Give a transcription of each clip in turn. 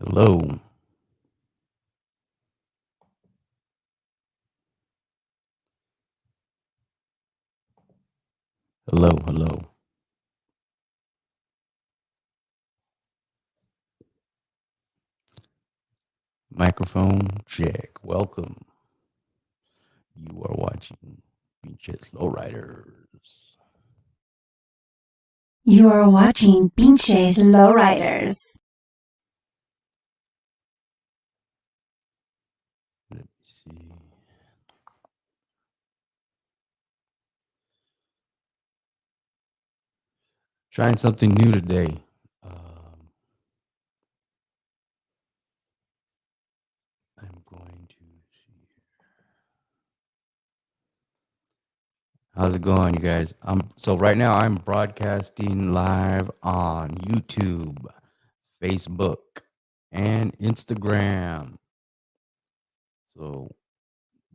Hello. Hello. Hello. Microphone check. Welcome. You are watching Pinches Lowriders. You are watching Pinches Lowriders. Let me see. Trying something new today. I'm going to see. How's it going, you guys? So right now I'm broadcasting live on YouTube, Facebook, and Instagram. So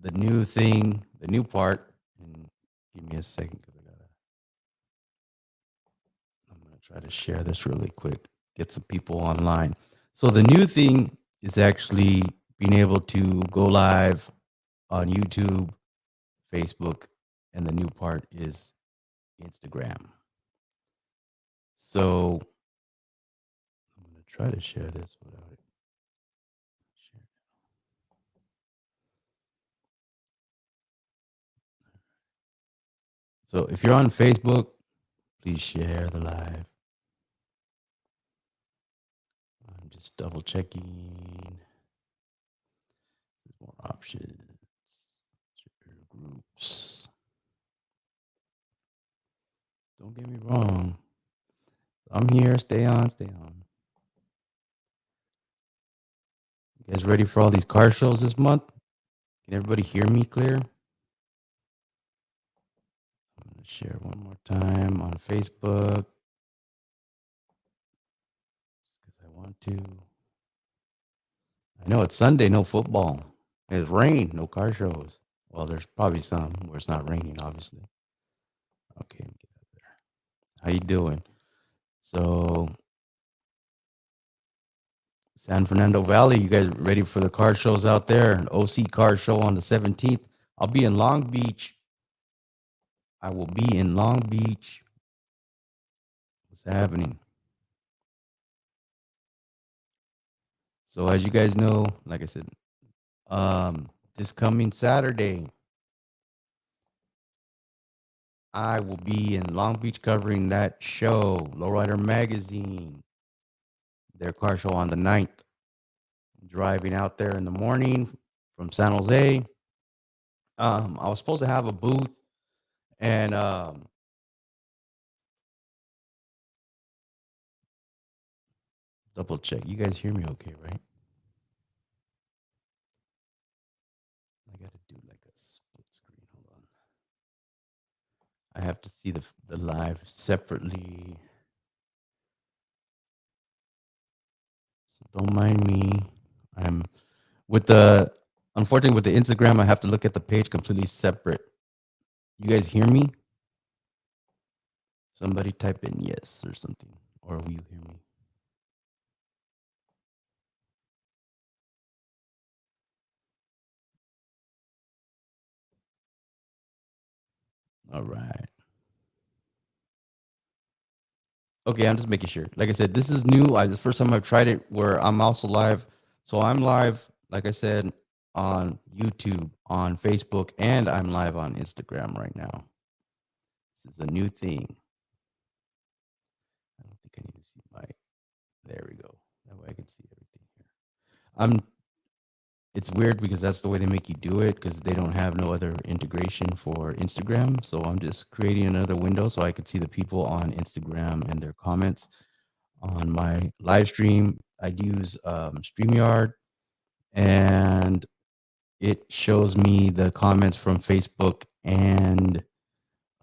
the new thing, the new part, and give me a second because I'm gonna try to share this really quick, get some people online. So the new thing is actually being able to go live on YouTube, Facebook, and the new part is Instagram. So I'm gonna try to share this without it. So if you're on Facebook, please share the live. I'm just double checking. There's more options. Share groups. Don't get me wrong. I'm here. Stay on. Stay on. You guys ready for all these car shows this month? Can everybody hear me clear? I'm going to share one more time on Facebook because I want to. I know it's Sunday, no football. It's rain, no car shows. Well, there's probably some where it's not raining, obviously. Okay, get out there. How you doing? So, San Fernando Valley, you guys ready for the car shows out there? An OC car show on the 17th. I'll be in Long Beach. I will be in Long Beach. What's happening? So as you guys know, like I said, this coming Saturday, I will be in Long Beach covering that show, Lowrider Magazine, their car show on the 9th. Driving out there in the morning from San Jose. I was supposed to have a booth and double check. You guys hear me okay, right? I got to do like a split screen. Hold on. I have to see the live separately. So don't mind me. I'm with the unfortunately with the Instagram, I have to look at the page completely separate. You guys hear me? Somebody type in yes or something. Or will you hear me? All right. Okay, I'm just making sure. Like I said, this is new. The first time I've tried it where I'm also live. So I'm live, like I said, on YouTube, on Facebook, and I'm live on Instagram right now. This is a new thing. I don't think I need to see my. There we go. That way I can see everything here. It's weird because that's the way they make you do it because they don't have no other integration for Instagram. So I'm just creating another window so I could see the people on Instagram and their comments on my live stream. I'd use StreamYard and it shows me the comments from Facebook and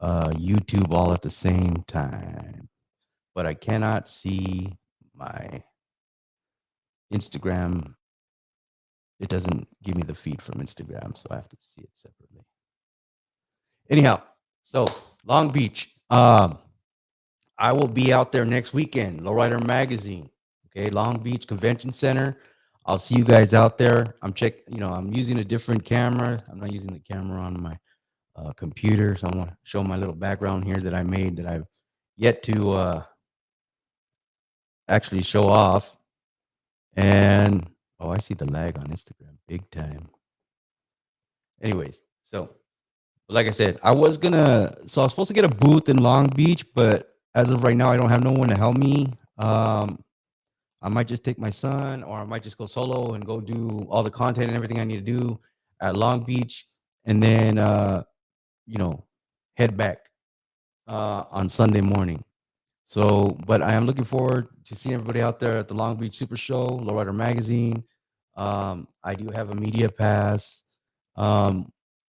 YouTube all at the same time. But I cannot see my Instagram. It doesn't give me the feed from Instagram, so I have to see it separately. Anyhow, so Long Beach. I will be out there next weekend, Lowrider Magazine. Okay, Long Beach Convention Center. I'll see you guys out there. I'm using a different camera. I'm not using the camera on my computer. So I want to show my little background here that I made that I've yet to actually show off. And oh, I see the lag on Instagram big time. Anyways, so like I said, I was supposed to get a booth in Long Beach, but as of right now, I don't have no one to help me. I might just take my son, or I might just go solo and go do all the content and everything I need to do at Long Beach, and then you know, head back on Sunday morning. So, but I am looking forward to seeing everybody out there at the Long Beach Super Show, Lowrider Magazine. I do have a media pass. A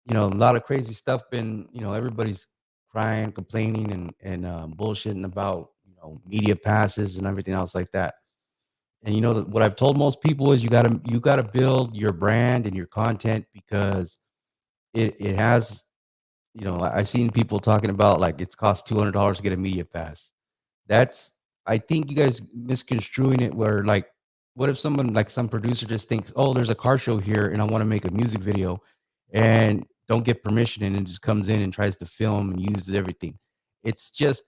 lot of crazy stuff. Everybody's crying, complaining, and bullshitting about media passes and everything else like that. And what I've told most people is you gotta build your brand and your content because it has. I've seen people talking about like it's cost $200 to get a media pass. That's I think you guys misconstruing it where like what if someone like some producer just thinks, "Oh, there's a car show here and I want to make a music video," and don't get permission and then just comes in and tries to film and uses everything. It's just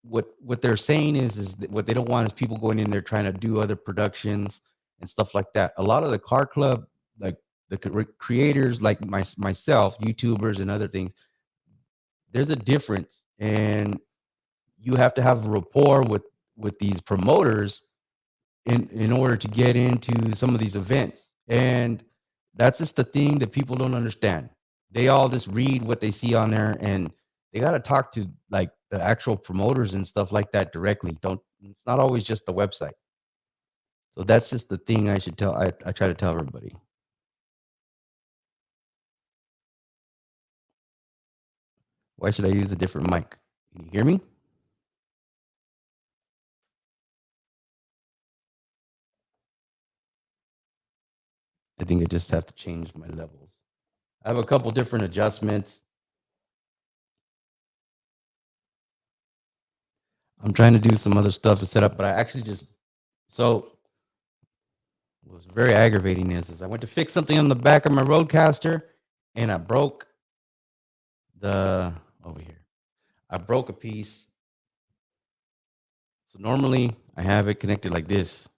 what they're saying is that what they don't want is people going in there trying to do other productions and stuff like that. A lot of the car club, like the creators like myself, YouTubers and other things, there's a difference, and you have to have a rapport with these promoters in order to get into some of these events. And that's just the thing that people don't understand. They all just read what they see on there, and they got to talk to like the actual promoters and stuff like that directly. Don't It's not always just the website. So that's just the thing I try to tell everybody. Why should I use a different mic? Can you hear me? I think I just have to change my levels. I have a couple different adjustments. I'm trying to do some other stuff to set up, but I actually just so what was very aggravating is I went to fix something on the back of my Roadcaster and I broke the over here. I broke a piece. So normally I have it connected like this,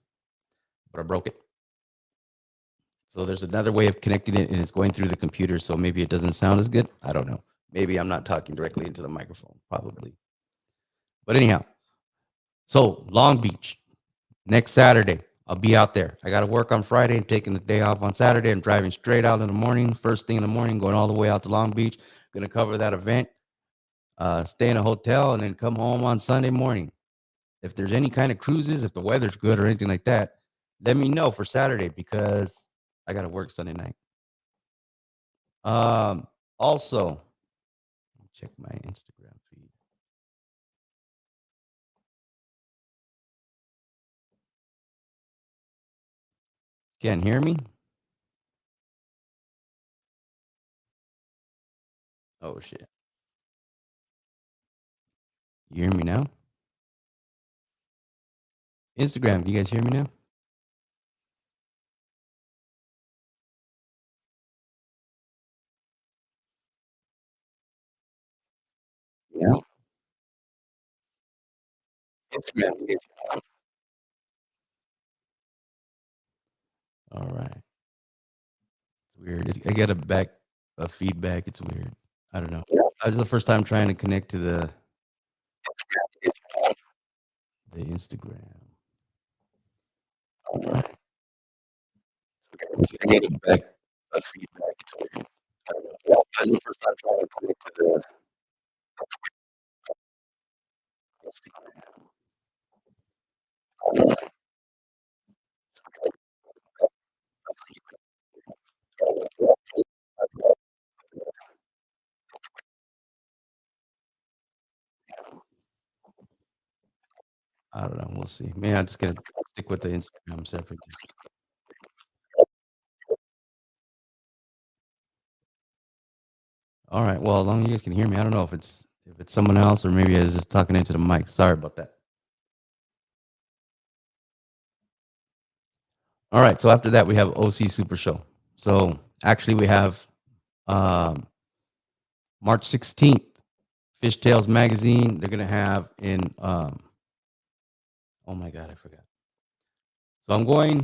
but I broke it. So there's another way of connecting it and it's going through the computer. So maybe it doesn't sound as good. I don't know. Maybe I'm not talking directly into the microphone, probably. But anyhow, so Long Beach, next Saturday, I'll be out there. I got to work on Friday and taking the day off on Saturday. I'm driving straight out in the morning, first thing in the morning, going all the way out to Long Beach. Going to cover that event, stay in a hotel, and then come home on Sunday morning. If there's any kind of cruises, if the weather's good or anything like that, let me know for Saturday because I got to work Sunday night. Also, check my Instagram feed. Can't hear me? Oh, shit. You hear me now? Instagram, do you guys hear me now? Yeah. Instagram. All right. It's weird. I get a feedback. It's weird. I don't know. Yeah. This is the first time trying to connect to the Instagram. All right. I get a feedback. It's weird. I don't know. Yeah. This is the first time trying to connect to the Instagram. I don't know. We'll see. Maybe I'm just gonna stick with the Instagram separate. All right. Well, as long as you guys can hear me, I don't know if it's someone else or maybe I was just talking into the mic. Sorry about that. All right. So after that, we have OC Super Show. So actually, we have um, March 16th, Fishtails Magazine. They're going to have in, oh my God, I forgot. So I'm going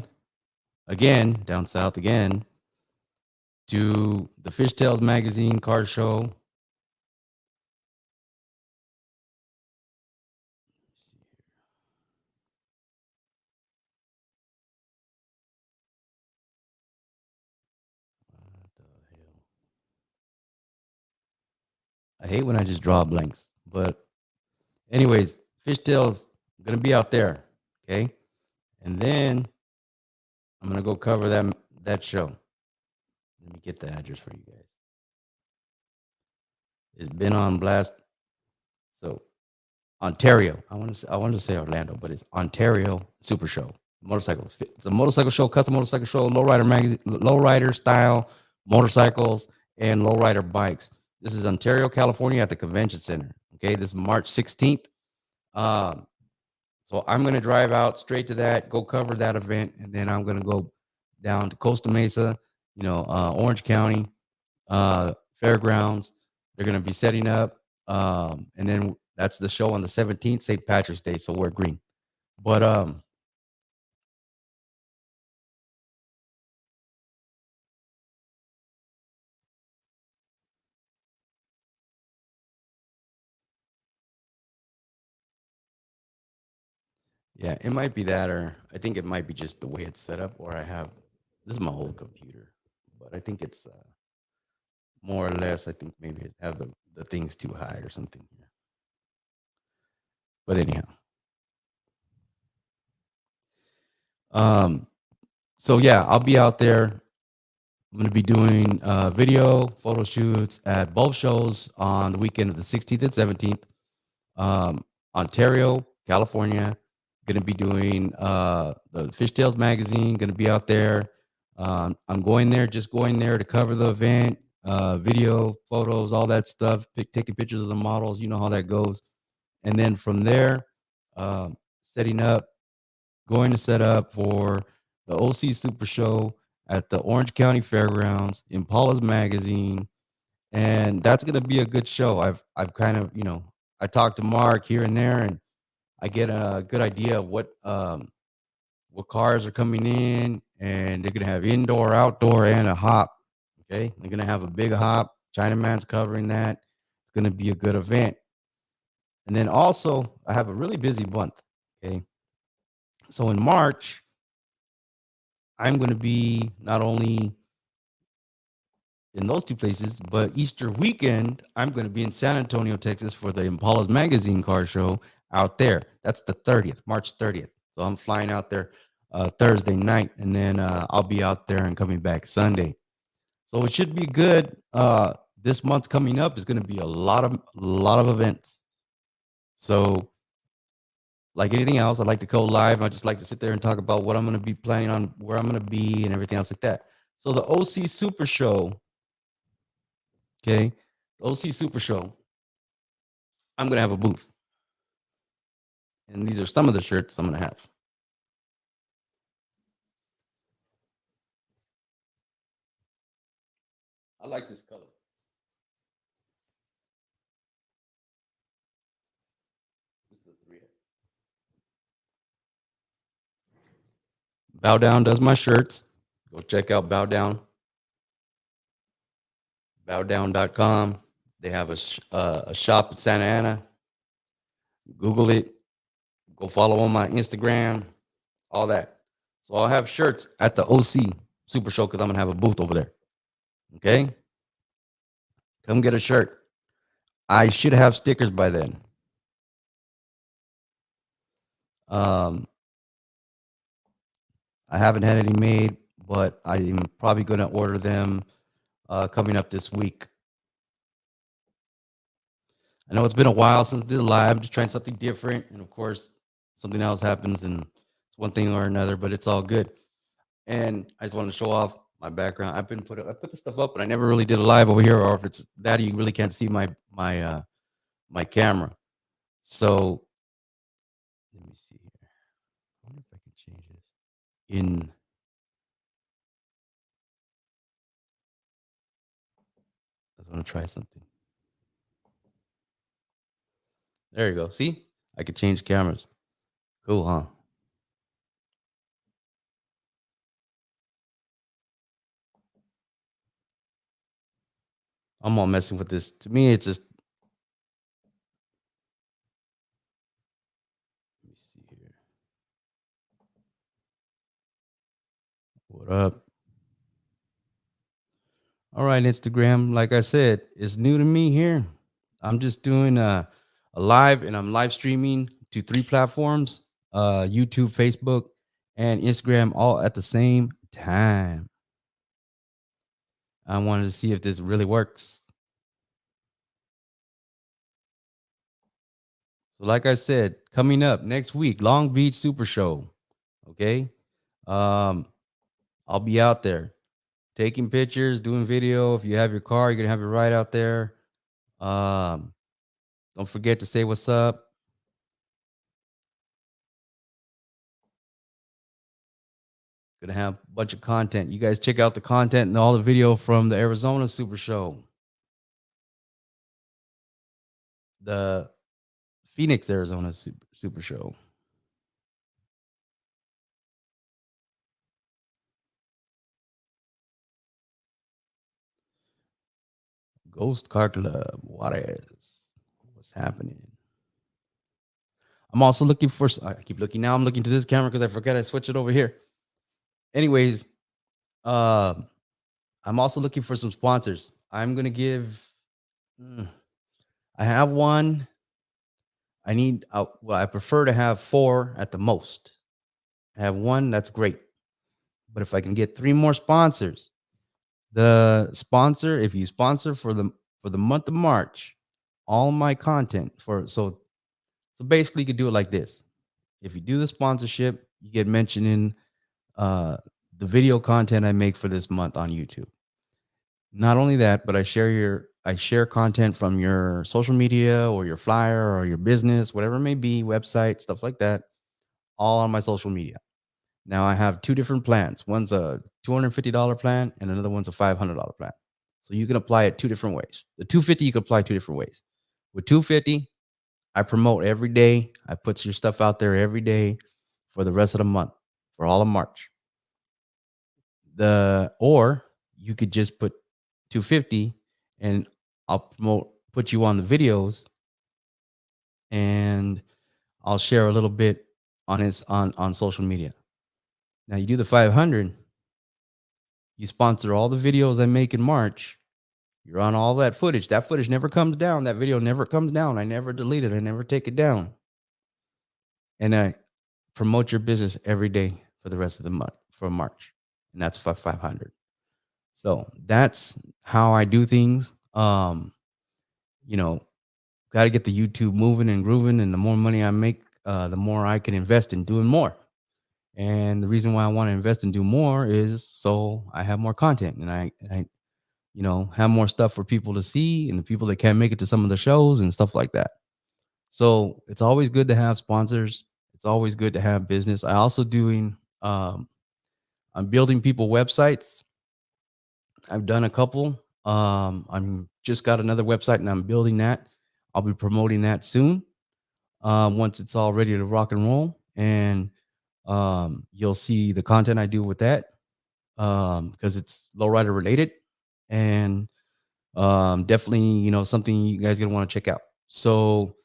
again down south again to the Fishtails Magazine car show. What the hell? I hate when I just draw blanks. But anyways, Fishtails gonna be out there. Okay. And then I'm gonna go cover that show. Let me get the address for you guys. It's been on blast. So Ontario. I wanted to say Orlando, but it's Ontario Super Show. Motorcycles. It's a motorcycle show, custom motorcycle show, lowrider magazine, lowrider style motorcycles and lowrider bikes. This is Ontario, California at the Convention Center. Okay, this is March 16th. Um, so I'm gonna drive out straight to that, go cover that event, and then I'm gonna go down to Costa Mesa, Orange County, fairgrounds. They're gonna be setting up, and then that's the show on the 17th, St. Patrick's Day. So wear green. But yeah, it might be that, or I think it might be just the way it's set up. Or I have this is my old computer, but I think it's more or less. I think maybe it have the things too high or something. But anyhow, um, so yeah, I'll be out there. I'm going to be doing video photo shoots at both shows on the weekend of the 16th and 17th. Ontario, California. Going to be doing the Fishtails magazine. Going to be out there. I'm going there, just going there to cover the event, video, photos, all that stuff. Taking pictures of the models. You know how that goes. And then from there, setting up, going to set up for the OC Super Show at the Orange County Fairgrounds, Impala's magazine, and that's going to be a good show. I've kind of I talked to Mark here and there, and I get a good idea of what cars are coming in, and they're going to have indoor, outdoor, and a hop. Okay, they're going to have a big hop. Chinaman's covering that. It's going to be a good event. And then also, I have a really busy month. Okay, so in March, I'm going to be not only in those two places, but Easter weekend, I'm going to be in San Antonio, Texas for the Impala's Magazine car show out there. That's the 30th, March 30th. So I'm flying out there Thursday night, and then I'll be out there and coming back Sunday. So it should be good. This month's coming up is going to be a lot of events. So like anything else, I like to go live. I just like to sit there and talk about what I'm going to be planning on, where I'm going to be, and everything else like that. So the OC Super Show, okay, the OC Super Show, I'm going to have a booth. And these are some of the shirts I'm going to have. I like this color. This is a 3X. Bow Down does my shirts. Go check out Bow Down. Bowdown.com. They have a shop in Santa Ana. Google it. Go follow on my Instagram. All that. So I'll have shirts at the OC Super Show because I'm going to have a booth over there. Okay? Come get a shirt. I should have stickers by then. Um, I haven't had any made, but I'm probably going to order them coming up this week. I know it's been a while since I did a live. I'm just trying something different, and of course, something else happens, and it's one thing or another. But it's all good. And I just want to show off my background. I put the stuff up, but I never really did a live over here. Or if it's that, you really can't see my camera. So let me see here. I wonder if I can change this in. I want to try something. There you go. See, I could change cameras. Cool, huh? I'm all messing with this. To me, it's just. Let me see here. What up? All right, Instagram. Like I said, it's new to me here. I'm just doing a live, and I'm live streaming to 3 platforms: YouTube, Facebook, and Instagram, all at the same time. I wanted to see if this really works. So, like I said, coming up next week, Long Beach Super Show. Okay, um, I'll be out there taking pictures, doing video. If you have your car, you're gonna have it right out there. Um, don't forget to say what's up. Gonna have a bunch of content. You guys check out the content and all the video from the Arizona Super Show, the Phoenix, Arizona Super Show, Ghost Car Club. Juarez. What's happening? I'm also looking for. I keep looking now. I'm looking to this camera because I forgot I switched it over here. Anyways, um, I'm also looking for some sponsors. I'm gonna give. I have one. I need. Well, I prefer to have 4 at the most. I have one. That's great. But if I can get 3 more sponsors, the sponsor, if you sponsor for the month of March, all my content for so basically you could do it like this. If you do the sponsorship, you get mentioned in uh, the video content I make for this month on YouTube. Not only that, but I share content from your social media or your flyer or your business, whatever it may be, website, stuff like that, all on my social media. Now I have 2 different plans. One's a $250 plan and another one's a $500 plan. So you can apply it 2 different ways. The 250 you can apply 2 different ways. With 250, I promote every day. I put your stuff out there every day for the rest of the month, for all of March. Or you could just put 250 and put you on the videos, and I'll share a little bit on social media. Now you do the 500, you sponsor all the videos I make in March. You're on all that footage. That footage never comes down. That video never comes down. I never delete it. I never take it down. And I promote your business every day for the rest of the month for March. And that's 500. So that's how I do things. You know, got to get the YouTube moving and grooving. And the more money I make, the more I can invest in doing more. And the reason why I want to invest and do more is so I have more content and I have more stuff for people to see and the people that can't make it to some of the shows and stuff like that. So it's always good to have sponsors. It's always good to have business. I also doing I'm building people websites. I've done a couple. I'm just got another website and I'm building that. I'll be promoting that soon. Once it's all ready to rock and roll, and you'll see the content I do with that because it's lowrider related, and definitely something you guys gonna want to check out. So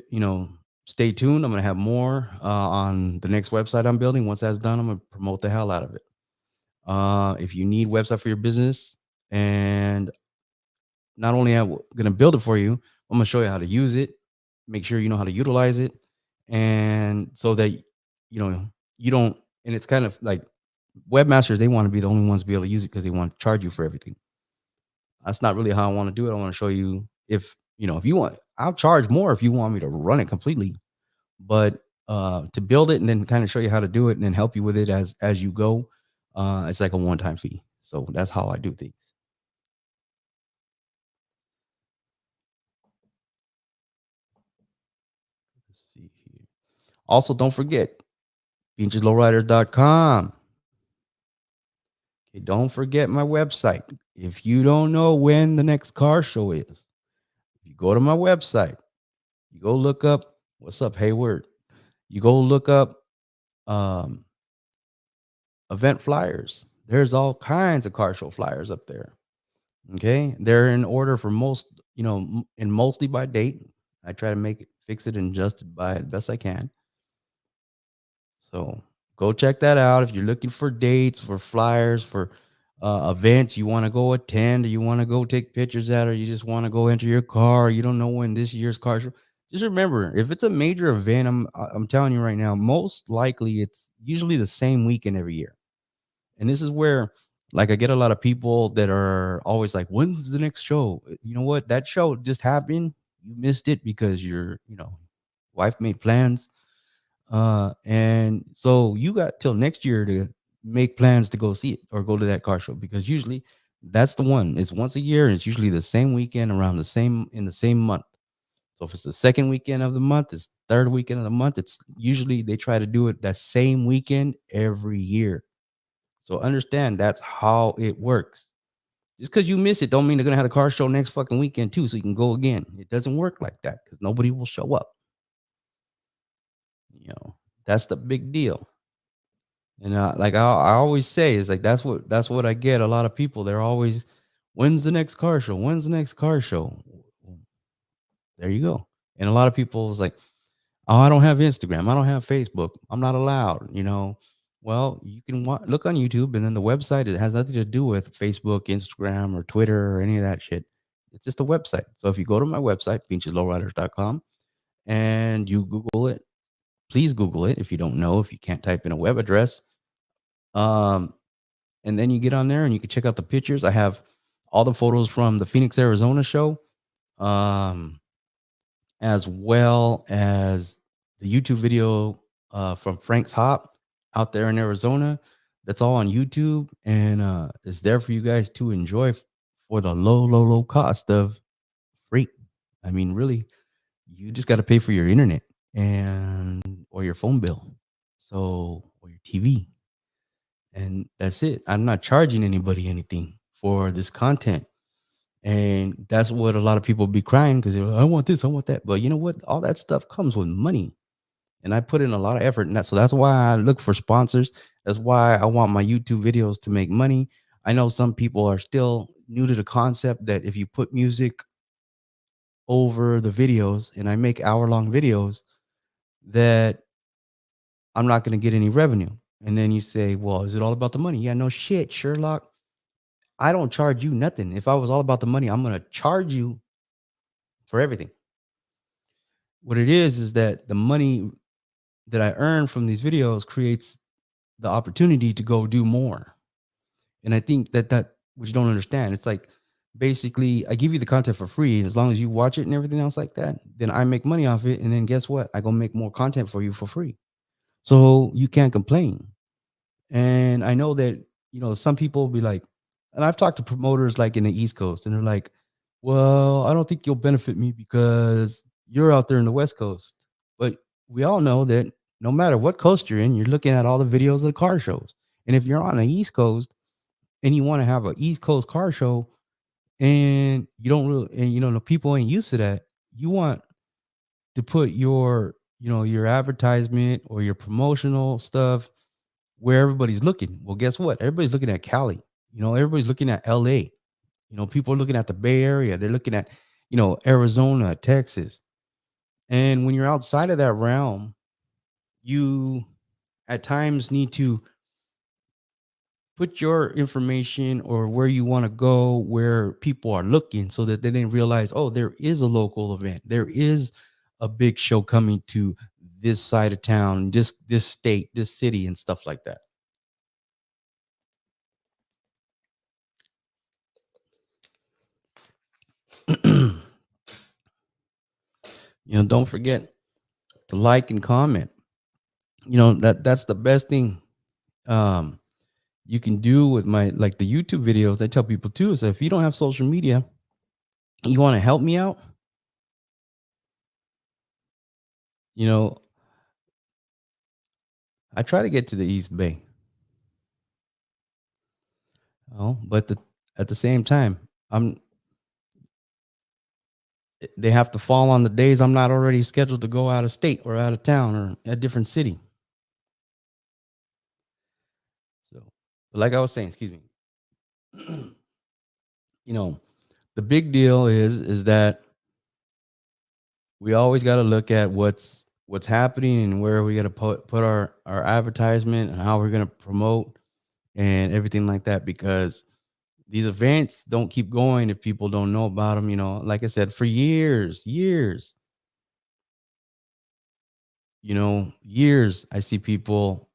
you know, stay tuned. I'm gonna have more on the next website I'm building. Once that's done, I'm gonna promote the hell out of it. If you need website for your business, and not only am I gonna build it for you, I'm gonna show you how to use it. Make sure you know how to utilize it, and so that you don't. And it's kind of like webmasters; they want to be the only ones to be able to use it because they want to charge you for everything. That's not really how I want to do it. I want to show you if you want, I'll charge more if you want me to run it completely. But to build it and then kind of show you how to do it and then help you with it as you go, it's like a one-time fee. So that's how I do things. Let's see here. Also, don't forget, pincheslowriders.com. Okay, don't forget my website. If you don't know when the next car show is, you go to my website, you go look up what's up, Hayward. You go look up um, event flyers. There's all kinds of car show flyers up there. Okay, they're in order for most, and mostly by date. I try to make it, fix it, and adjust it by the best I can. So go check that out if you're looking for dates, for flyers, for events you want to go attend, or you want to go take pictures at, or you just want to go enter your car. You don't know when this year's car show. Just remember, if it's a major event, I'm telling you right now, most likely it's usually the same weekend every year. And this is where, like, I get a lot of people that are always like, "When's the next show?" You know what? That show just happened. You missed it because your, wife made plans, and so you got till next year to make plans to go see it or go to that car show, because usually that's the one. It's once a year and it's usually the same weekend around the same in the same month. So if it's the second weekend of the month, it's third weekend of the month. It's usually they try to do it that same weekend every year. So understand that's how it works. Just because you miss it, don't mean they're gonna have the car show next fucking weekend too, so you can go again. It doesn't work like that because nobody will show up. You know, that's the big deal. And like I always say, is like that's what I get. A lot of people, they're always, when's the next car show? When's the next car show? There you go. And a lot of people is like, oh, I don't have Instagram. I don't have Facebook. I'm not allowed. Well, you can look on YouTube, and then the website, it has nothing to do with Facebook, Instagram, or Twitter or any of that shit. It's just a website. So if you go to my website, pincheslowriders.com, and you Google it, please Google it if you don't know, if you can't type in a web address. Um, and then you get on there and you can check out the pictures. I have all the photos from the Phoenix, Arizona show. Um, as well as the YouTube video from Frank's Hop out there in Arizona. That's all on YouTube, and it's there for you guys to enjoy for the low, low, low cost of free. I mean, really, you just got to pay for your internet and or your phone bill, so or your TV, and that's it. I'm not charging anybody anything for this content. And that's what a lot of people be crying because they're like, I want this, I want that. But you know what? All that stuff comes with money. And I put in a lot of effort in that. So that's why I look for sponsors. That's why I want my YouTube videos to make money. I know some people are still new to the concept that if you put music over the videos and I make hour-long videos, that I'm not going to get any revenue. And then you say, well, is it all about the money? Yeah, no shit, Sherlock. I don't charge you nothing. If I was all about the money, I'm going to charge you for everything. What it is that the money that I earn from these videos creates the opportunity to go do more. And I think that what you don't understand, it's like basically I give you the content for free. As long as you watch it and everything else like that, then I make money off it. And then guess what? I go make more content for you for free. So you can't complain. And I know that, some people will be like, and I've talked to promoters like in the East Coast, and they're like, well, I don't think you'll benefit me because you're out there in the West Coast. But we all know that no matter what coast you're in, you're looking at all the videos of the car shows. And if you're on the East Coast and you want to have an East Coast car show and you don't really, and the people ain't used to that, you want to put your advertisement or your promotional stuff where everybody's looking. Well, guess what? Everybody's looking at Cali. Everybody's looking at LA. People are looking at the Bay Area. They're looking at, Arizona, Texas. And when you're outside of that realm, you at times need to put your information or where you want to go where people are looking so that they didn't realize, oh, there is a local event. There is a big show coming to this side of town, this state, this city, and stuff like that. Don't forget to like and comment. That's the best thing um you can do with my like the YouTube videos. I tell people too, so if you don't have social media, you want to help me out, you know I try to get to the East Bay. Oh, but at the same time, I'm they have to fall on the days I'm not already scheduled to go out of state or out of town or a different city. So, but like I was saying, excuse me, you know, the big deal is that we always got to look at what's happening and where we got to put our advertisement and how we're going to promote and everything like that, because these events don't keep going if people don't know about them. Like I said, for years, years, I see people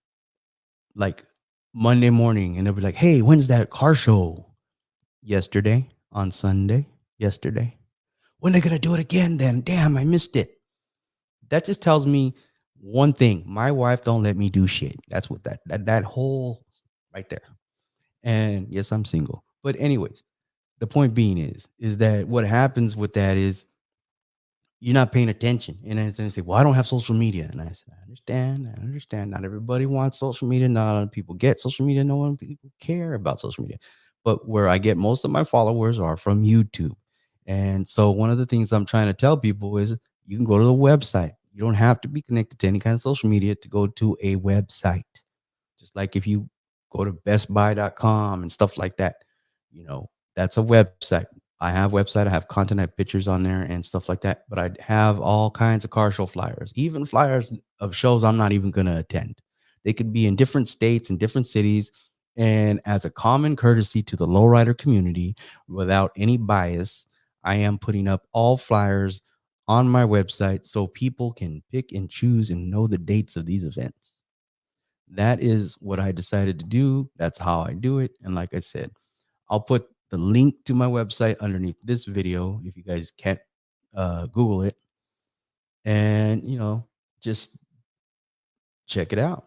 like Monday morning and they'll be like, "Hey, when's that car show?" Yesterday, on Sunday, yesterday. When are they gonna do it again then? Damn, I missed it. That just tells me one thing. My wife don't let me do shit. That's what that whole right there. And yes, I'm single. But anyways, the point being is that what happens with that is you're not paying attention. And then they say, "Well, I don't have social media." And I said, "I understand. I understand. Not everybody wants social media. Not a lot of people get social media. No one people care about social media." But where I get most of my followers are from YouTube. And so one of the things I'm trying to tell people is you can go to the website. You don't have to be connected to any kind of social media to go to a website. Just like if you go to bestbuy.com and stuff like that, that's a website. I have website, I have content, I have pictures on there and stuff like that. But I have all kinds of car show flyers, even flyers of shows I'm not even going to attend. They could be in different states and different cities. And as a common courtesy to the lowrider community, without any bias, I am putting up all flyers on my website so people can pick and choose and know the dates of these events. That is what I decided to do. That's how I do it. And like I said, I'll put the link to my website underneath this video if you guys can't Google it. And, just check it out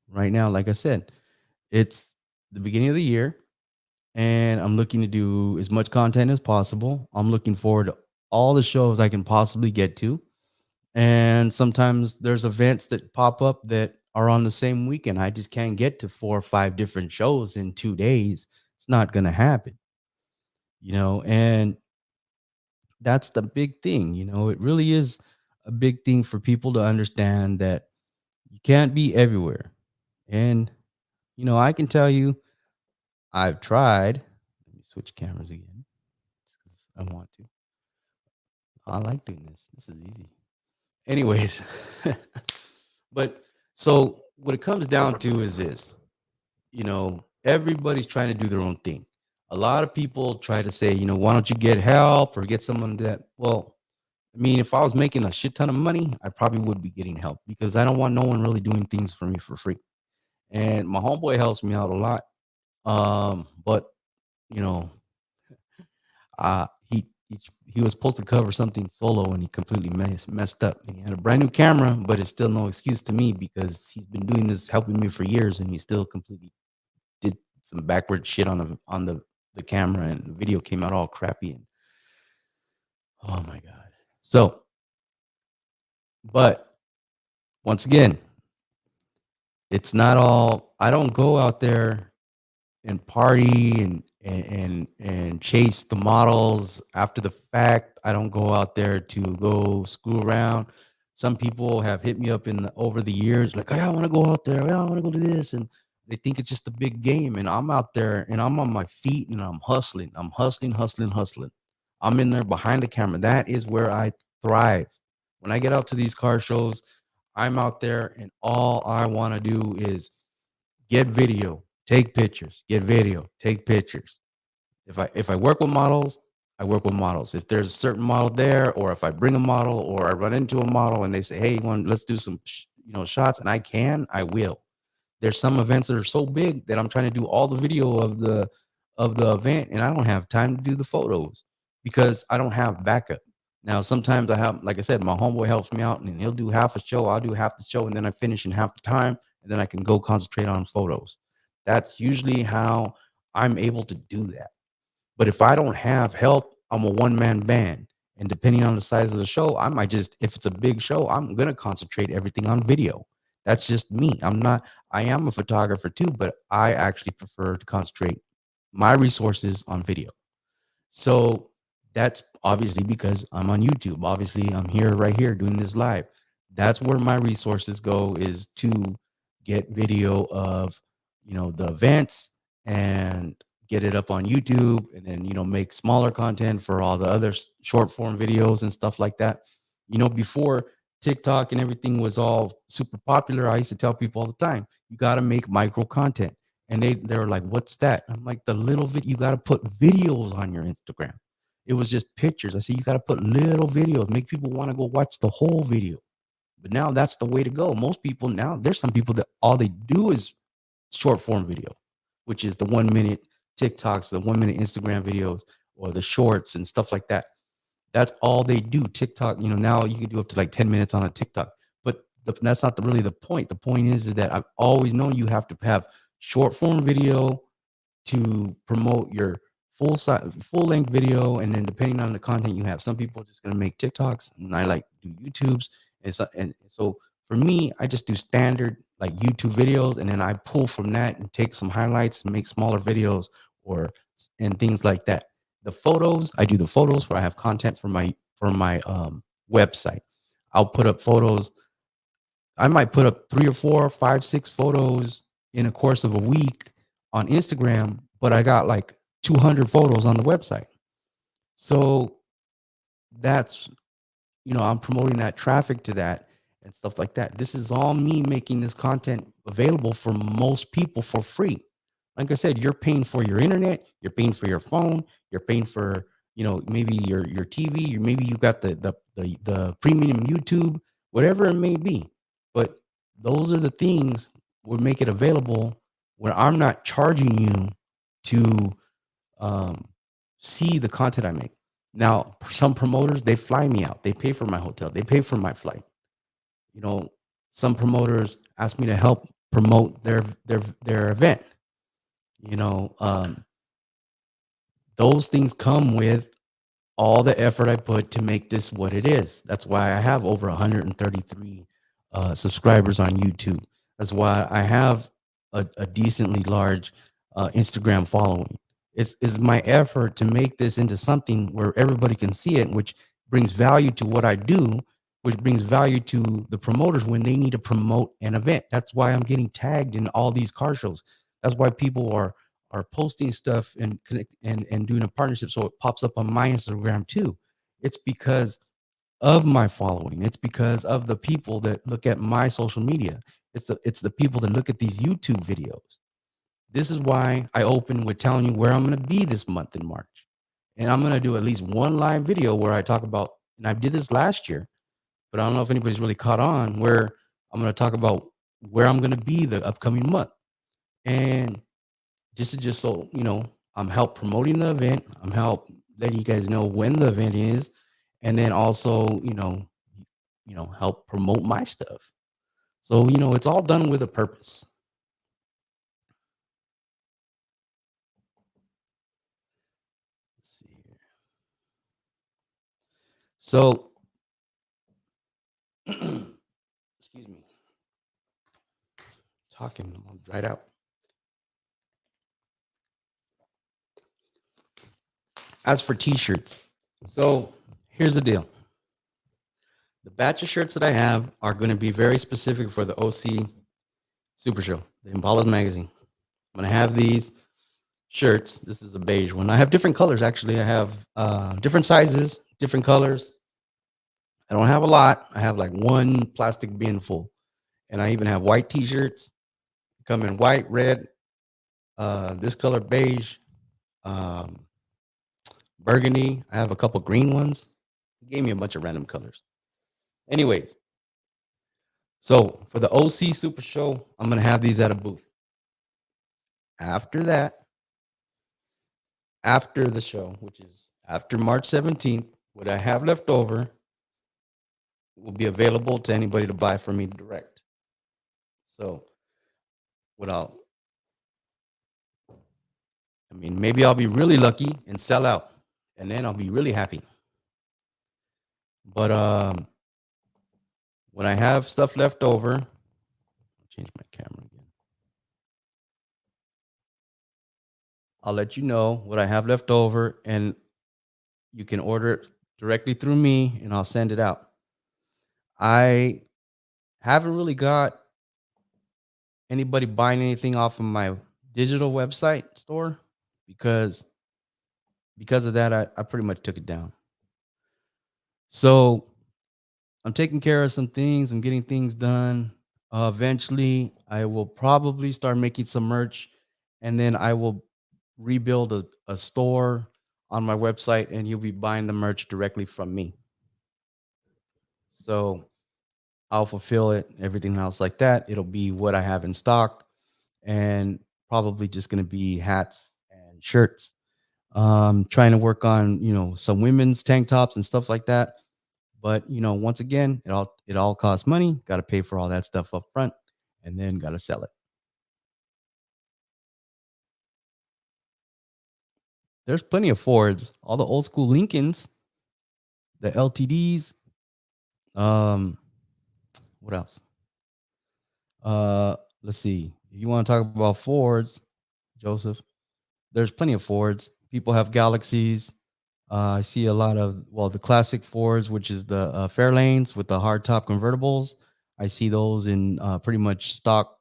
right now. Like I said, it's the beginning of the year and I'm looking to do as much content as possible. I'm looking forward to all the shows I can possibly get to. And sometimes there's events that pop up that are on the same weekend. I just can't get to 4 or 5 different shows in 2 days. It's not going to happen, and that's the big thing. It really is a big thing for people to understand that you can't be everywhere. And, I can tell you, I've tried. Let me switch cameras again. I want to. I like doing this. This is easy. Anyways, but so what it comes down to is this, everybody's trying to do their own thing. A lot of people try to say, why don't you get help or get someone that, well, I mean, if I was making a shit ton of money, I probably would be getting help because I don't want no one really doing things for me for free. And my homeboy helps me out a lot. But you know, he was supposed to cover something solo and he completely messed up. And he had a brand new camera, but it's still no excuse to me because he's been doing this helping me for years and he still completely did some backward shit on the camera and the video came out all crappy and oh my god. So, but once again, it's not all I don't go out there and party and chase the models after the fact. I don't go out there to go screw around. Some people have hit me up over the years, like, "Hey, I want to go out there. Yeah, I want to go to this," and they think it's just a big game. And I'm out there and I'm on my feet and I'm hustling. I'm hustling, hustling, hustling. I'm in there behind the camera. That is where I thrive. When I get out to these car shows, I'm out there and all I want to do is get video, take pictures, get video, take pictures. If I work with models, I work with models. If there's a certain model there, or if I bring a model, or I run into a model and they say, "Hey, let's do some shots," and I will. There's some events that are so big that I'm trying to do all the video of the event, and I don't have time to do the photos because I don't have backup. Now, sometimes I have, like I said, my homeboy helps me out, and he'll do half a show. I'll do half the show, and then I finish in half the time, and then I can go concentrate on photos. That's usually how I'm able to do that. But if I don't have help, I'm a one-man band. And depending on the size of the show, I might just, if it's a big show, I'm going to concentrate everything on video. That's just me. I am a photographer too, but I actually prefer to concentrate my resources on video. So that's obviously because I'm on YouTube. Obviously, I'm here right here doing this live. That's where my resources go, is to get video of, the events, and get it up on YouTube, and then, make smaller content for all the other short form videos and stuff like that. Before TikTok and everything was all super popular, I used to tell people all the time, you got to make micro content. And they're like, what's that? I'm like, the little you got to put videos on your Instagram. It was just pictures. I said, you got to put little videos, make people want to go watch the whole video. But now that's the way to go. Most people now, there's some people that all they do is short form video, which is the 1 minute TikToks, the 1 minute Instagram videos, or the shorts and stuff like that. That's all they do. TikTok, now you can do up to like 10 minutes on a TikTok, but that's not really the point. The point is that I've always known you have to have short form video to promote your full length video, and then depending on the content you have, some people are just going to make TikToks, and I like do YouTubes, and so for me, I just do standard like YouTube videos, and then I pull from that and take some highlights and make smaller videos, or and things like that. The photos, I do the photos where I have content for my website. I'll put up photos. I might put up 3 or 4, 5, 6 photos in a course of a week on Instagram, but I got like 200 photos on the website. So that's, I'm promoting that traffic to that and stuff like that. This is all me making this content available for most people for free. Like I said, you're paying for your internet, you're paying for your phone, you're paying for, maybe your TV, or maybe you got the premium YouTube, whatever it may be. But those are the things will make it available where I'm not charging you to um, see the content I make. Now, some promoters, they fly me out. They pay for my hotel. They pay for my flight. You know, some promoters ask me to help promote their event. You know, those things come with all the effort I put to make this what it is. That's why I have over 133 subscribers on YouTube. That's why I have a decently large Instagram following. It's my effort to make this into something where everybody can see it, which brings value to what I do, which brings value to the promoters when they need to promote an event. That's why I'm getting tagged in all these car shows. That's why people are posting stuff and connect and doing a partnership, so it pops up on my Instagram too. It's because of my following. It's because of the people that look at my social media. It's the people that look at these YouTube videos. This is why I open with telling you where I'm going to be this month in March. And I'm going to do at least one live video where I talk about, and I did this last year, but I don't know if anybody's really caught on, where I'm going to talk about where I'm going to be the upcoming month. And just so I'm help promoting the event. I'm help letting you guys know when the event is, and then also help promote my stuff. So it's all done with a purpose. Let's see here. So excuse me, talking, I'm all dried out. As for t-shirts, so here's the deal. The batch of shirts that I have are going to be very specific for the OC Super Show, the Impalas magazine. I'm going to have these shirts. This is a beige one. I have different colors, actually. I have different sizes, different colors. I don't have a lot. I have like one plastic bin full. And I even have white t-shirts. Come in white, red, this color, beige, um, burgundy. I have a couple green ones. He gave me a bunch of random colors. Anyways, so for the OC Super Show, I'm going to have these at a booth. After that, after the show, which is after March 17th, what I have left over will be available to anybody to buy from me direct. So maybe I'll be really lucky and sell out, and then I'll be really happy. But when I have stuff left over, I'll change my camera again. I'll let you know what I have left over, and you can order it directly through me, and I'll send it out. I haven't really got anybody buying anything off of my digital website store because of that, I pretty much took it down. So I'm taking care of some things. I'm getting things done. Eventually, I will probably start making some merch, and then I will rebuild a store on my website, and you'll be buying the merch directly from me. So I'll fulfill it, everything else like that. It'll be what I have in stock, and probably just going to be hats and shirts. Trying to work on some women's tank tops and stuff like that. But once again, it all costs money. Got to pay for all that stuff up front, and then got to sell it. There's plenty of Fords, all the old school Lincolns, the LTDs. Um, what else? Let's see. If you want to talk about Fords, Joseph, there's plenty of Fords. People have Galaxies. I see a lot of the classic Fords, which is the Fairlanes with the hardtop convertibles. I see those in pretty much stock.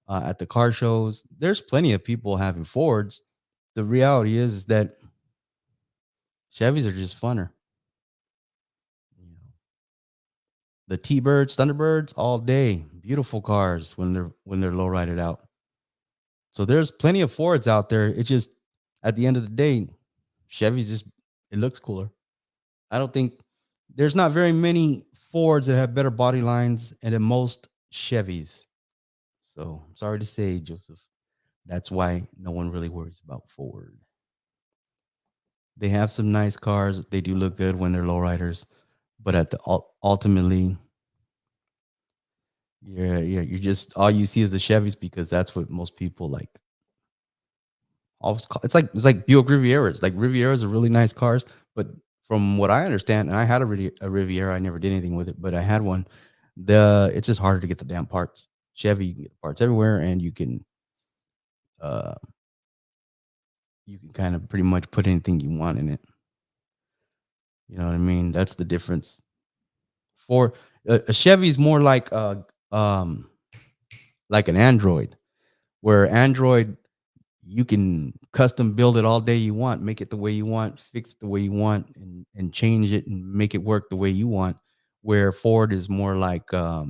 At the car shows. There's plenty of people having Fords. The reality is that Chevys are just funner. You know, the T-Birds, Thunderbirds, all day, beautiful cars when they're low rided out. So there's plenty of Fords out there. It's just at the end of the day, Chevy just it looks cooler. I don't think there's not very many Fords that have better body lines and than most Chevys. So I'm sorry to say, Joseph, that's why no one really worries about Ford. They have some nice cars. They do look good when they're lowriders, but at the ultimately, you're just all you see is the Chevys because that's what most people like. Always call, it's like Buick Rivieras. Like Rivieras are really nice cars, but from what I understand, and I had a Riviera, I never did anything with it, but I had one. It's just harder to get the damn parts. Chevy, you can get the parts everywhere, and uh you can kind of pretty much put anything you want in it. You know what I mean? That's the difference. For a Chevy is more um like an Android, where Android you can custom build it all day you want, make it the way you want, fix it the way you want, and change it and make it work the way you want. Where Ford is more like I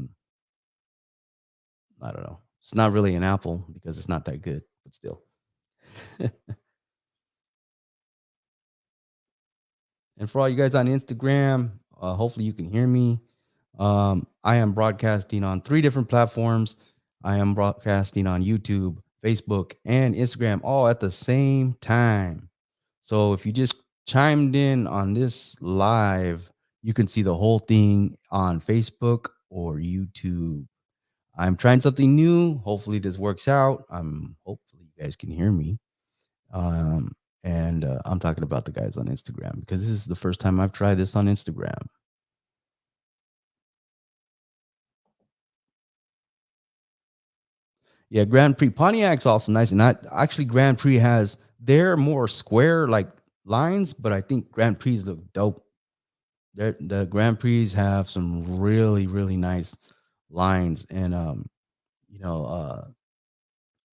don't know. It's not really an Apple because it's not that good, but still. And for all you guys on Instagram, hopefully you can hear me. I am broadcasting on 3 different platforms. I am broadcasting on YouTube, Facebook, and Instagram all at the same time. So if you just chimed in on this live, you can see the whole thing on Facebook or YouTube. I'm trying something new. Hopefully this works out. Hopefully you guys can hear me. Um, and I'm talking about the guys on Instagram because this is the first time I've tried this on Instagram. Yeah, Grand Prix Pontiac's also nice, and not actually Grand Prix has they're more square like lines, but I think Grand Prix look dope. The Grand Prix have some really really nice lines, and you know,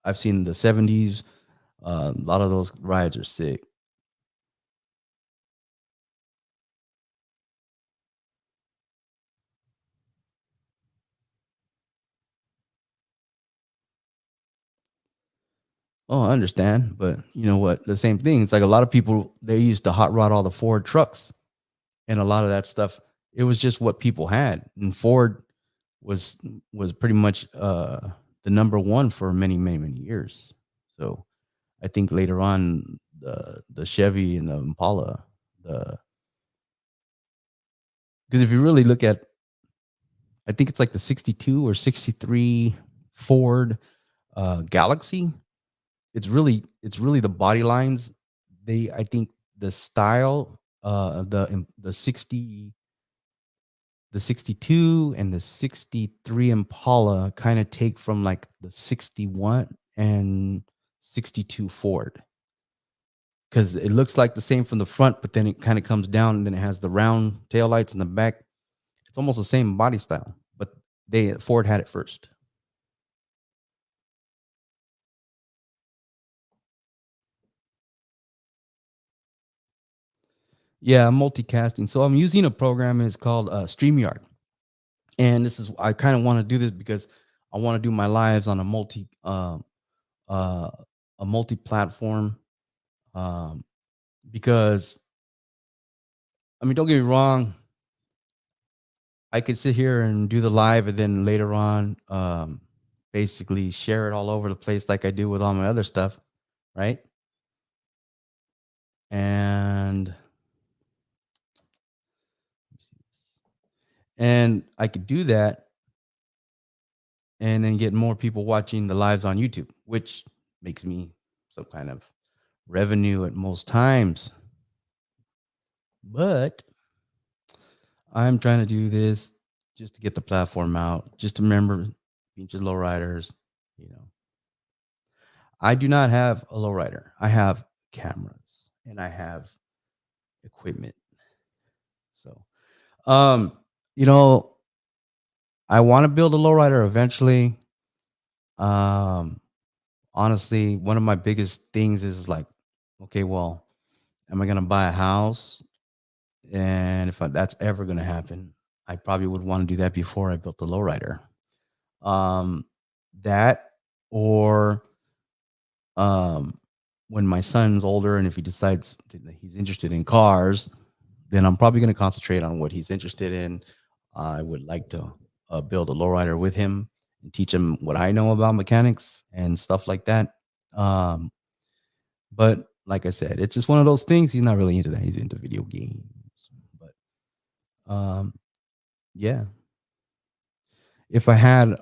I've seen the '70s. A lot of those rides are sick. Oh, I understand, but you know what? The same thing. It's like a lot of people they used to hot rod all the Ford trucks, and a lot of that stuff. It was just what people had, and Ford was was pretty much the number one for many many many years. So I think later on the Chevy and the Impala, the because if you really look at, I think it's like the '62 or '63 Ford Galaxy. It's really the body lines. I think the style, the 62 and the 63 Impala kind of take from like the 61 and '62 Ford, because it looks like the same from the front, but then it kind of comes down and then it has the round tail lights in the back. It's almost the same body style, but Ford had it first. Yeah, I'm multicasting. So I'm using a program. It's called StreamYard, and this is I kind of want to do this because I want to do my lives on uh, a multi platform. Um, because I mean, don't get me wrong, I could sit here and do the live, and then later on, basically share it all over the place like I do with all my other stuff, right? And I could do that and then get more people watching the lives on YouTube, which makes me some kind of revenue at most times. But I'm trying to do this just to get the platform out, just to remember Pinches Lowriders. You know, I do not have a lowrider. I have cameras and I have equipment. So, um, you know, I want to build a lowrider eventually. Um, Honestly, one of my biggest things is like, okay, well, am I gonna buy a house? And if that's ever gonna happen, I probably would want to do that before I built the lowrider. Um, that or when my son's older and if he decides that he's interested in cars, then I'm probably going to concentrate on what he's interested in. I would like to build a lowrider with him and teach him what I know about mechanics and stuff like that. Um, but like I said, it's just one of those things. He's not really into that. He's into video games. But yeah, if I had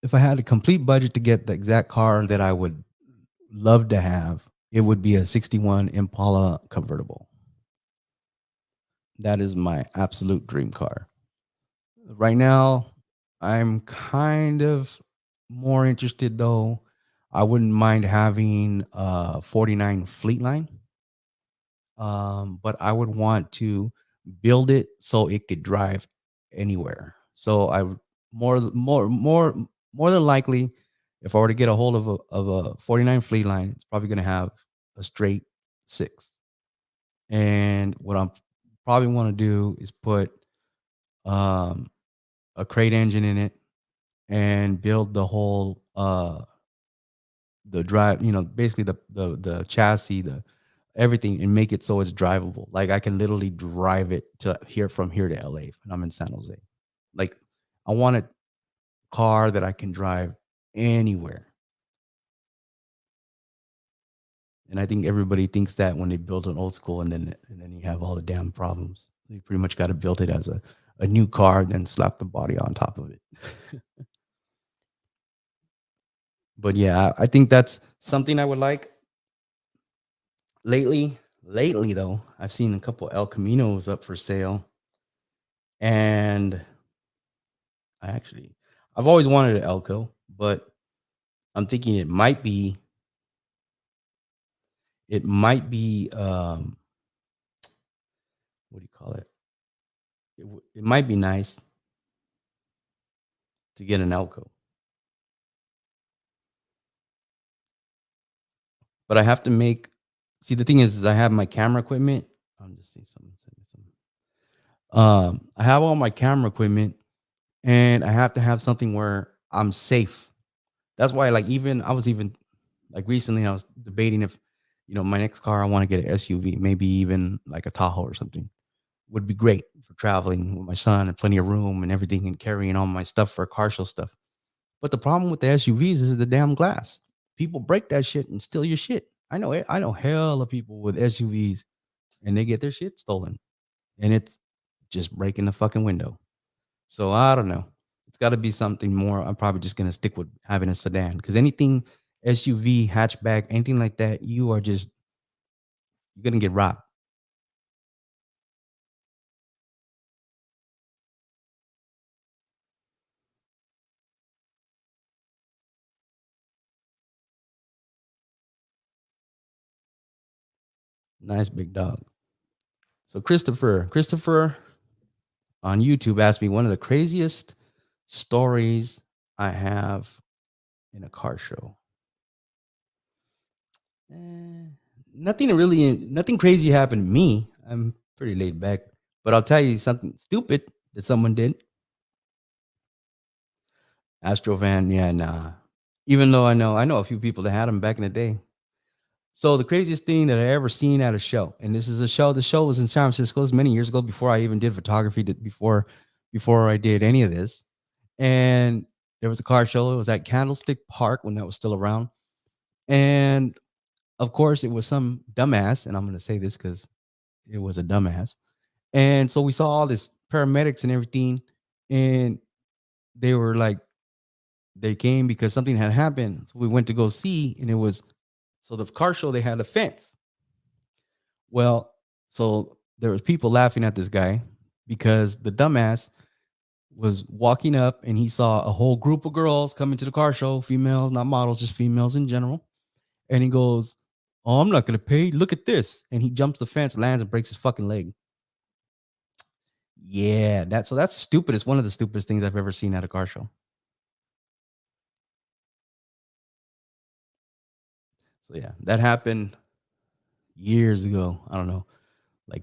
a complete budget to get the exact car that I would love to have, it would be a '61 Impala convertible. That is my absolute dream car. Right now, I'm kind of more interested though. I wouldn't mind having a '49 Fleetline, but I would want to build it so it could drive anywhere. So I would more than likely, if I were to get a hold of a '49 Fleetline, it's probably going to have a straight six. And what I'm probably want to do is put um, a crate engine in it and build the whole the drive, basically the chassis, the everything, and make it so it's drivable. Like I can literally drive it to here from here to LA and I'm in San Jose. Like I want a car that I can drive anywhere. And I think everybody thinks that when they build an old school and then you have all the damn problems. You pretty much got to build it as a new car, then slap the body on top of it. But yeah, I think that's something I would like. Lately though, I've seen a couple El Caminos up for sale, and I actually I've always wanted an Elco, but I'm thinking it might be what do you call it? It might be nice to get an Elco, but I have to make. See, the thing is I have my camera equipment. I'm just seeing something. I have all my camera equipment, and I have to have something where I'm safe. That's why, like, even I was even like recently, I was debating if, my next car, I want to get an SUV, maybe even like a Tahoe or something. Would be great for traveling with my son and plenty of room and everything and carrying all my stuff for car show stuff. But the problem with the SUVs is the damn glass. People break that shit and steal your shit. I know hell of people with SUVs and they get their shit stolen, and it's just breaking the fucking window. So I don't know. It's got to be something more. I'm probably just gonna stick with having a sedan because anything SUV, hatchback, anything like that, you're gonna get robbed. Nice big dog. So Christopher on YouTube asked me one of the craziest stories I have in a car show. Eh, nothing crazy happened to me. I'm pretty laid back, but I'll tell you something stupid that someone did. Astrovan, yeah, nah. Even though I know a few people that had them back in the day. So the craziest thing that I ever seen at a show, and this is a show. The show was in San Francisco. It was many years ago before I even did photography. Before I did any of this, and there was a car show. It was at Candlestick Park when that was still around, and of course it was some dumbass. And I'm going to say this because it was a dumbass. And so we saw all this paramedics and everything, and they were like, they came because something had happened. So we went to go see, and it was so the car show. They had a fence. Well, so there was people laughing at this guy because the dumbass was walking up and he saw a whole group of girls coming to the car show, females, not models, just females in general. And he goes, "Oh, I'm not gonna pay. Look at this!" And he jumps the fence, lands, and breaks his fucking leg. Yeah, that's the stupidest. One of the stupidest things I've ever seen at a car show. So yeah, that happened years ago. I don't know, like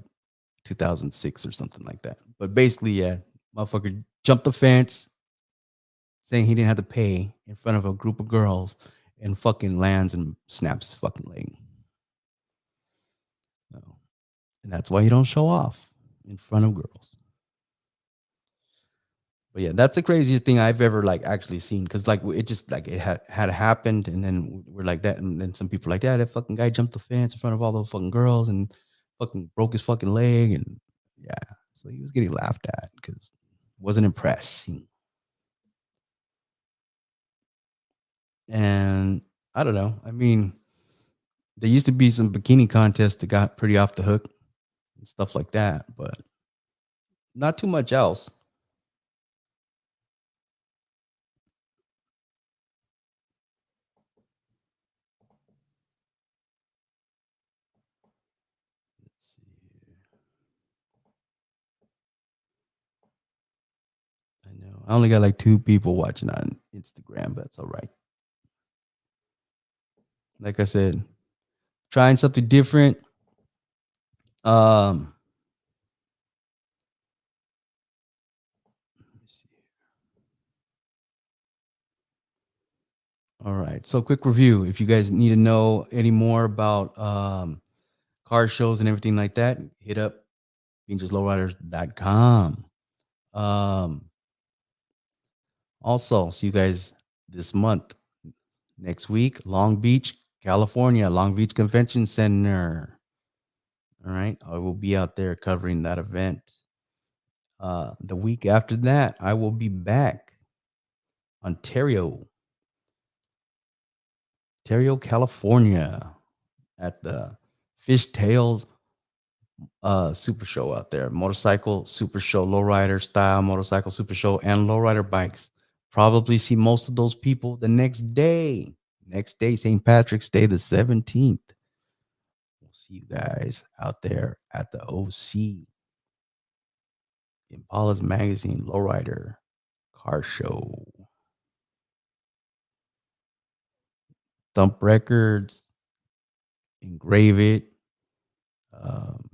2006 or something like that. But basically, yeah, motherfucker jumped the fence, saying he didn't have to pay in front of a group of girls, and fucking lands and snaps his fucking leg. So, and that's why you don't show off in front of girls. But yeah, that's the craziest thing I've ever like actually seen. Cause like it just like it had happened, and then we're like that, and then some people are like, yeah, that fucking guy jumped the fence in front of all those fucking girls and fucking broke his fucking leg, and yeah, so he was getting laughed at because wasn't impressed. And I don't know. I mean, there used to be some bikini contests that got pretty off the hook and stuff like that, but not too much else. Let's see here. I know I only got like 2 people watching on Instagram, but that's all right. Like I said, trying something different. Um, let me see. All right. So quick review. If you guys need to know any more about car shows and everything like that, hit up pincheslowriders.com. Um, also, see you guys this month. Next week, Long Beach, California, Long Beach Convention Center. All right. I will be out there covering that event. The week after that, I will be back, Ontario, California, at the Fishtails Super Show out there. Motorcycle Super Show, lowrider style motorcycle Super Show, and lowrider bikes. Probably see most of those people the next day. Next day, St. Patrick's Day, the 17th. We'll see you guys out there at the OC, Impala's Magazine Lowrider Car Show. Thump Records, Engrave It, um,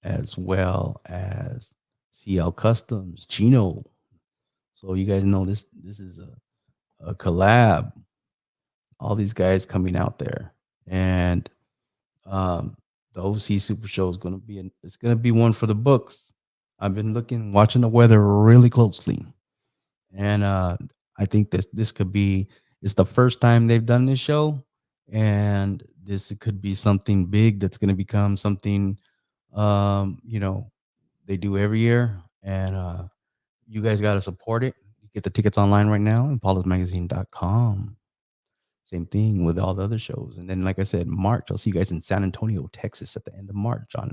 as well as CL Customs, Chino. So you guys know this is a collab. All these guys coming out there, and the OC Super Show is it's gonna be one for the books. I've been watching the weather really closely, and I think this could be. It's the first time they've done this show, and this could be something big that's going to become something. You know, they do every year, and you guys got to support it. You get the tickets online right now, impalasmagazine.com. Same thing with all the other shows. And then, like I said, March, I'll see you guys in San Antonio, Texas at the end of March on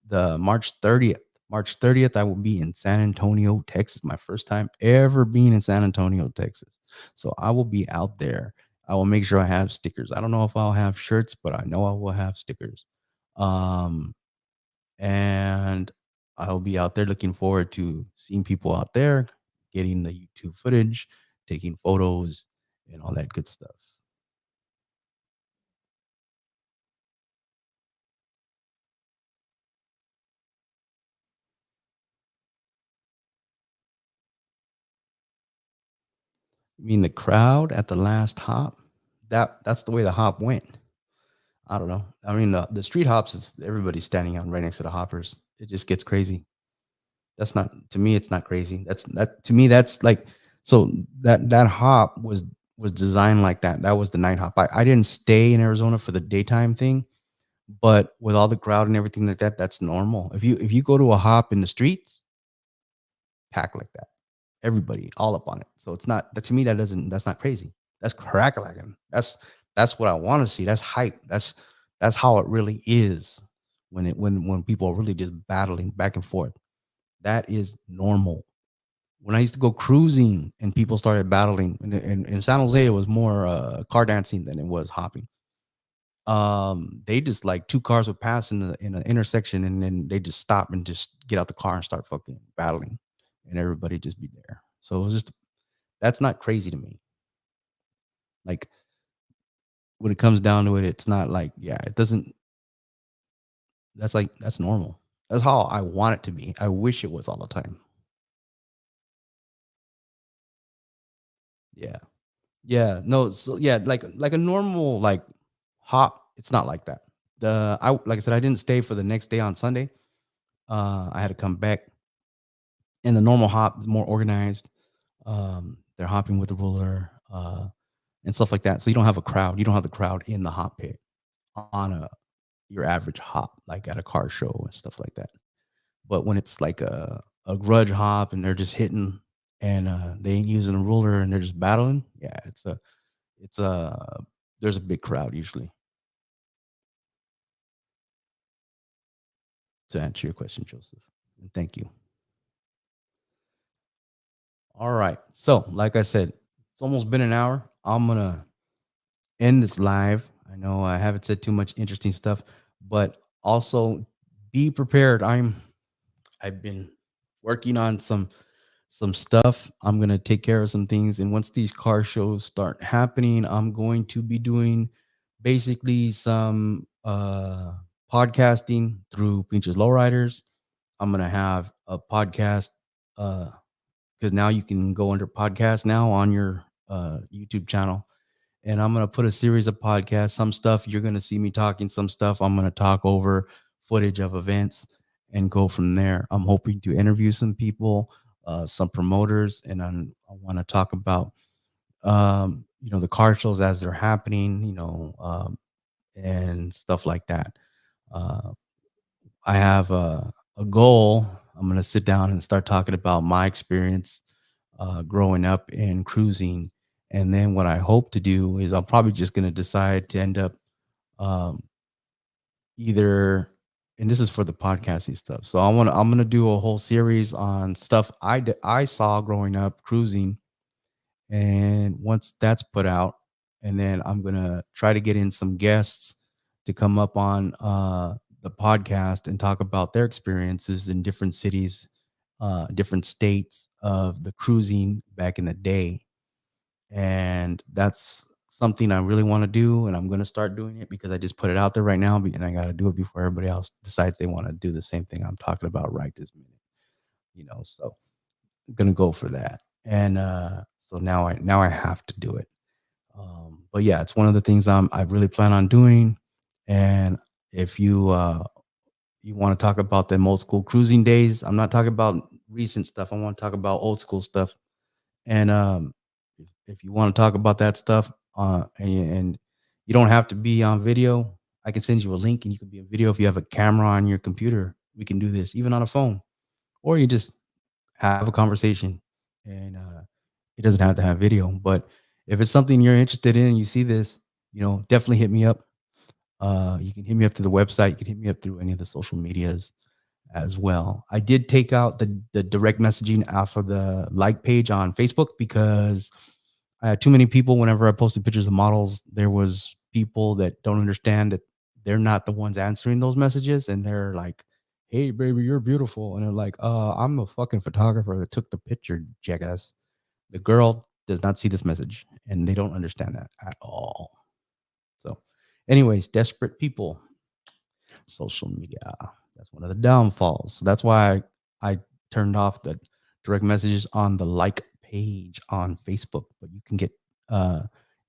the March 30th. March 30th, I will be in San Antonio, Texas. My first time ever being in San Antonio, Texas. So I will be out there. I will make sure I have stickers. I don't know if I'll have shirts, but I know I will have stickers. Um, and I'll be out there looking forward to seeing people out there, getting the YouTube footage, taking photos, and all that good stuff. I mean, the crowd at the last hop, that's the way the hop went. I don't know. I mean, the street hops is everybody standing out right next to the hoppers. It just gets crazy. That's not to me. It's not crazy. That's that to me. That's like so that hop was designed like that. That was the night hop. I didn't stay in Arizona for the daytime thing, but with all the crowd and everything like that, that's normal. If you go to a hop in the streets, packed like that, everybody all up on it. So it's not that to me. That's not crazy. That's crackling. That's what I want to see. That's hype. That's how it really is when people are really just battling back and forth. That is normal. When I used to go cruising and people started battling in San Jose, it was more car dancing than it was hopping. They just like two cars would pass in an intersection and then they just stop and just get out the car and start fucking battling, and everybody just be there. So it was just that's not crazy to me. Like when it comes down to it, it's not like yeah, it doesn't. That's like that's normal. That's how I want it to be. I wish it was all the time. Yeah. Yeah, no, so yeah, like a normal like hop, it's not like that. I like I said, I didn't stay for the next day on Sunday. I had to come back, and the normal hop is more organized. They're hopping with a ruler, and stuff like that. So you don't have a crowd. You don't have the crowd in the hop pit on a your average hop, like at a car show and stuff like that. But when it's like a grudge hop and they're just hitting and they ain't using a ruler and they're just battling, yeah, it's a there's a big crowd usually. To answer your question, Joseph. And thank you. All right. So, like I said, it's almost been an hour. I'm gonna end this live. I know I haven't said too much interesting stuff, but also be prepared. I've been working on some stuff. I'm gonna take care of some things, and once these car shows start happening, I'm going to be doing basically some podcasting through Pinches Lowriders. I'm gonna have a podcast because now you can go under podcast now on your YouTube channel, and I'm gonna put a series of podcasts. Some stuff you're gonna see me talking, some stuff I'm gonna talk over footage of events and go from there. I'm hoping to interview some people, some promoters, and I want to talk about the car shows as they're happening, and stuff like that. Uh, I have a goal. I'm going to sit down and start talking about my experience growing up and cruising. And then what I hope to do is I'm probably just going to decide to end up um, either, and this is for the podcasting stuff. So I'm going to do a whole series on stuff I saw growing up cruising. And once that's put out, and then I'm going to try to get in some guests to come up on the podcast and talk about their experiences in different cities, different states of the cruising back in the day. And that's something I really want to do. And I'm going to start doing it because I just put it out there right now. And I got to do it before everybody else decides they want to do the same thing I'm talking about right this minute. So I'm going to go for that. And so now I have to do it. But yeah, it's one of the things I really plan on doing. And if you want to talk about them old school cruising days, I'm not talking about recent stuff. I want to talk about old school stuff. And if you want to talk about that stuff, and you don't have to be on video, I can send you a link and you can be a video. If you have a camera on your computer, we can do this even on a phone, or you just have a conversation. And it doesn't have to have video. But if it's something you're interested in and you see this, definitely hit me up. You can hit me up through the website. You can hit me up through any of the social medias as well. I did take out the direct messaging off of the like page on Facebook because I had too many people. Whenever I posted pictures of models, there was people that don't understand that they're not the ones answering those messages, and they're like, "Hey, baby, you're beautiful," and they're like, I'm a fucking photographer that took the picture, jackass." The girl does not see this message, and they don't understand that at all. So, anyways, desperate people, social media. That's one of the downfalls. So that's why I turned off the direct messages on the like page on Facebook, but you can get uh,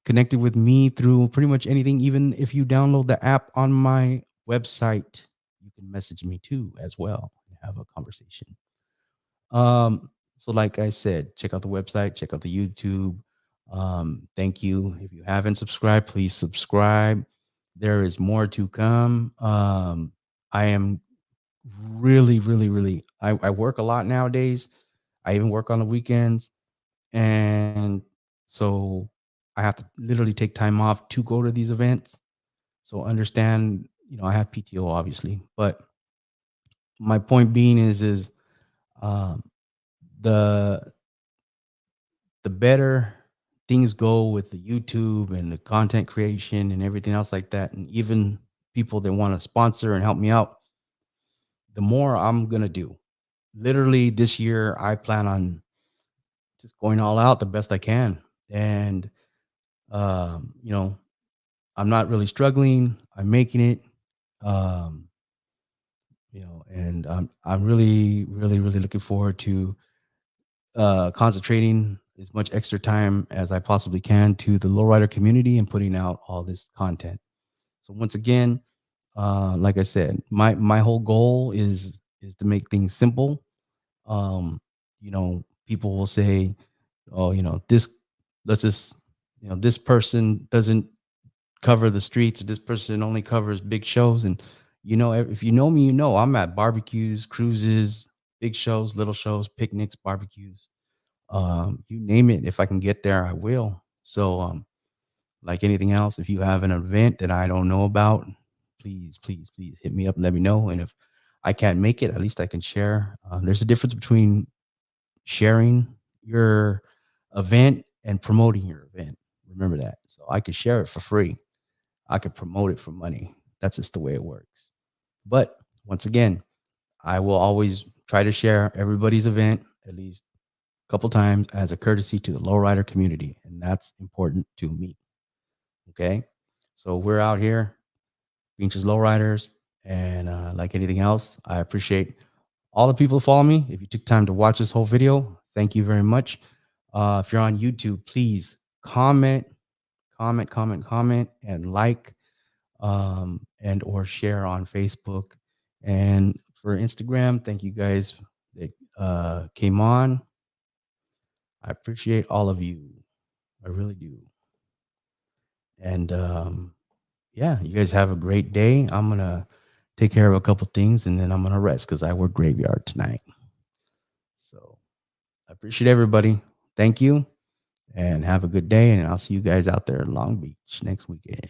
connected with me through pretty much anything. Even if you download the app on my website, you can message me too as well and have a conversation. So like I said, check out the website, check out the YouTube. Thank you. If you haven't subscribed, please subscribe. There is more to come. I am really, really, really, I work a lot nowadays. I even work on the weekends. And so I have to literally take time off to go to these events. So understand, I have PTO obviously, but my point being is um, the the better things go with the YouTube and the content creation and everything else like that, and even people that want to sponsor and help me out, the more I'm gonna do. Literally this year, I plan on just going all out the best I can. And you know, I'm not really struggling. I'm making it. Um, and I'm really, really, really looking forward to concentrating as much extra time as I possibly can to the lowrider community and putting out all this content. So once again, like I said, my whole goal is to make things simple. People will say, "Oh, this let's just this person doesn't cover the streets, or this person only covers big shows." And if you know me, I'm at barbecues, cruises, big shows, little shows, picnics, barbecues, you name it. If I can get there, I will. So like anything else, if you have an event that I don't know about, please, please, please hit me up and let me know. And if I can't make it, at least I can share. There's a difference between sharing your event and promoting your event. Remember that. So I could share it for free, I could promote it for money. That's just the way it works. But once again, I will always try to share everybody's event at least couple times as a courtesy to the lowrider community, and that's important to me. Okay, so we're out here, Pinches Lowriders, and like anything else, I appreciate all the people who follow me. If you took time to watch this whole video, thank you very much. If you're on YouTube, please comment, comment, and like, and or share on Facebook. And for Instagram, thank you guys that came on. I appreciate all of you. I really do. And yeah, you guys have a great day. I'm gonna take care of a couple things and then I'm gonna rest because I work graveyard tonight. So I appreciate everybody. Thank you and have a good day. And I'll see you guys out there in Long Beach next weekend.